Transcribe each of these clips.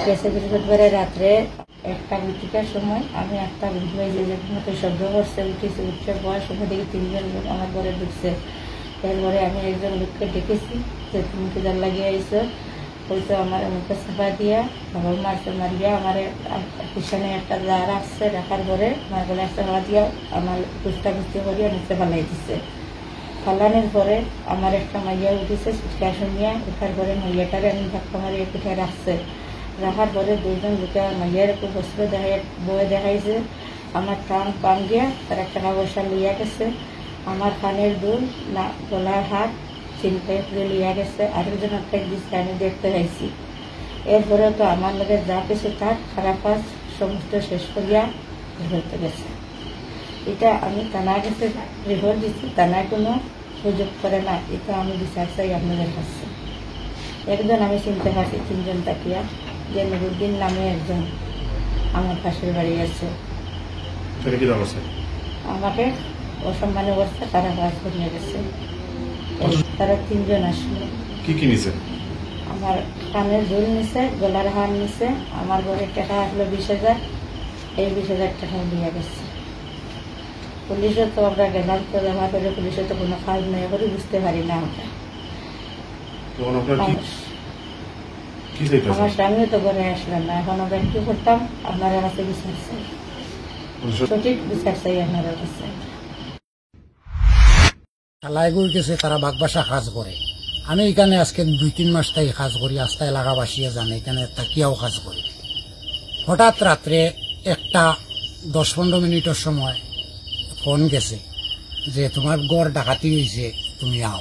গেছে বৃহস্পতিবারে রাত্রে 1টা ঘটিকার সময় আমি 1টা বাজে মতো শব্দ করছে, উঠেছি, উঠে বয়স সময় দেখি 3জন লোক আমার ঘরে ঢুকছে। এরপরে আমি একজন লোককে ডেকেছি যে তুমি কি জাল লাগিয়ে আইসো, হয়তো আমার মুখে চাপা দিয়া আমার মারতে মারিয়া আমার পিছনে একটা যা রাখছে, রাখার পরে আমার গলা চাপা দিয়া আমার কুস্তা কুস্তি করিয়া নিচে ফালাই দিচ্ছে। ফালানোর পরে আমার একটা মাইয়া উঠেছে চিৎকার শুনিয়া, উঠার পরে মাইয়াটারে আমি ধাক্কা মারিয়ে পিঠে রাখছে। রাখার পরে 2জন লোকে মাইয়ার খুব বস্ত্র বয়ে দেখাইছে। আমার টান পান দিয়া তারা টাকা পয়সা লইয়া গেছে। আমার কানের দুল না গলার হাত চিন্তায় করে লিয়া গেছে। আরেকজন একটা দিচ্ছে, আমি দেখতে পাইছি। এরপরে তো আমার লোকের যা কিছু তার খারাপ কাজ সমস্ত শেষ করিয়া ধরতে গেছে। এটা আমি থানার কাছে রিপোর্ট দিচ্ছি, থানায় কোনো সুযোগ করে না। এটা আমি বিচার চাই আপনাদের কাছে। একজন আমি চিনতে পারছি 3জন তাকিয়া, যে নুরুদ্দিন নামে একজন আমার পাশের বাড়ি আছে। আমাকে অসম্মান অবস্থা তারা কাজ করিয়ে গেছে। তারা 3জন আসলো। কি কি নিছে? আমার কানের দুল নিছে, গলার হার নিছে, আমার ঘরে টাকা আসলো 20,000। এই 20,000 টাকা দিয়ে গেছে। পুলিশে তো আমরা গেলাম, তো দেখা করে পুলিশে তো কোনো কাজ নেই করে বুঝতে পারি না আমরা। আমার স্বামীও তো ঘরে আসলেন না। এখন আমরা কি করতাম? আপনারা কাছে বিচার চাই, সঠিক বিচার চাই আপনারা কাছে। লাইগুর গেছে, তারা বাগবাসা কাজ করে। আমি এখানে আজকে 2-3 মাস তাই কাজ করি, আস্তা এলাকাবাসীও জানে, এখানে তাকিয়াও কাজ করি। হঠাৎ রাত্রে 1টা 10-15 মিনিটের সময় ফোন গেছে যে তোমার গড় ডাকাতি হয়েছে, তুমি আও।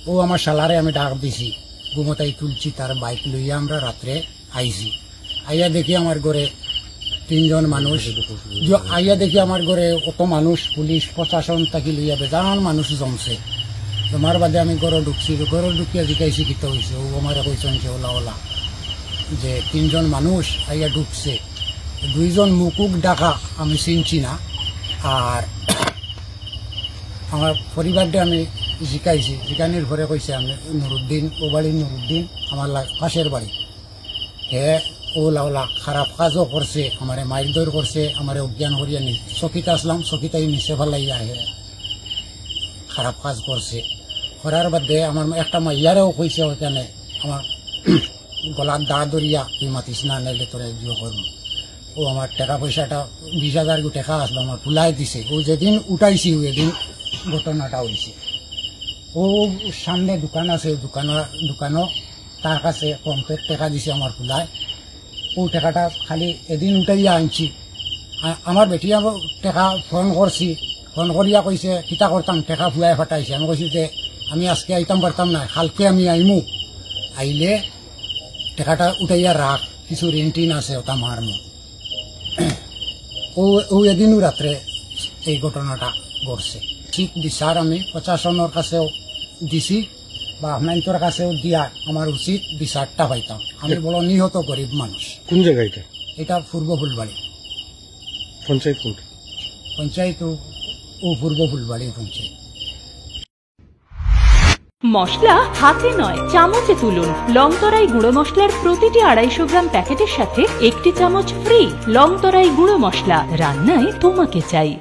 ও আমার শালারে আমি ডাক দিছি, ঘুমতাই তুলছি, তার বাইক লইয়া আমরা রাত্রে আইছি। আইয়া দেখি আমার ঘরে 3জন মানুষ। আইয়া দেখি আমার ঘরে অত মানুষ, পুলিশ প্রশাসন তাকে লইয়া বেজান মানুষ জমছে। জমার বাদে আমি ঘরে ঢুকছি, ঘরে ঢুকিয়া জিকাইছি কিতা হয়েছে। ও আমার কইছেন যে ওলা ওলা যে 3জন মানুষ আইয়া ঢুকছে। 2জন মুকুক ডাকা আমি চিনছি না। আর আমার পরিবারটা আমি জিকাইছি, জিকানির ঘরে কইছে আমি নুরুদ্দিন, ও বাড়ি নুরুদ্দিন আমার পাশের বাড়ি। হে ওলা ওলা খারাপ কাজও করছে, আমারে মারধর করছে, আমারে অজ্ঞান করিয়া নি চকিত আসলাম, চকিতাই নিচে ফেলাইয়া আহে খারাপ কাজ করছে। করার বাদে আমার একটা মাইয়ারেও কইছে ওখানে আমার গলার দা ধরিয়া তুই মাতিস না, নাইলে তোরা জিও করবো। ও আমার টাকা পয়সাটা 20,000 টাকা আসলো আমার ভুলাই দিছে। ও যেদিন উঠাইছি ওইদিন ঘটনাটা হয়েছে। ও সামনে দোকান আছে, দোকানও তার কাছে কমপ্লিট টাকা দিছে আমার ভুলায়। ও টাকাটা খালি এদিন উঠাইয়া আনছি। আমার বেটিয়া টাকা ফোন করছি, ফোন করিয়া কইছে কিতা করতাম, টাকা ভুয়াই ফাটাইছে। আমি কইছি যে আমি আজকে আইতাম পারতাম না, কালকে আমি আইমু, আইলে টাকাটা উঠাইয়া রাখ, কিছু ঋণ টিন আছে ওটা মারমু। ও এদিনও রাত্রে এই ঘটনাটা ঘটছে। ঠিক বিচার আমি প্রশাসনের কাছেও দিছি বা আপনার কাছেও দিয়া আমার উচিত বিচারটা পাইতাম। আমি বড় নিহত গরিব মানুষ। কোন জায়গায় এটা পূর্ব ফুলবাড়ি পঞ্চায়েত? পঞ্চায়েত ও পূর্ব ফুলবাড়ি পঞ্চায়েত। মশলা হাতে নয় চামচে তুলুন। লংতরাই গুঁড়ো মশলার প্রতিটি 250 গ্রাম প্যাকেটের সাথে 1টি চামচ ফ্রি। লংতরাই গুঁড়ো মশলা, রান্নায় তোমাকে চাই।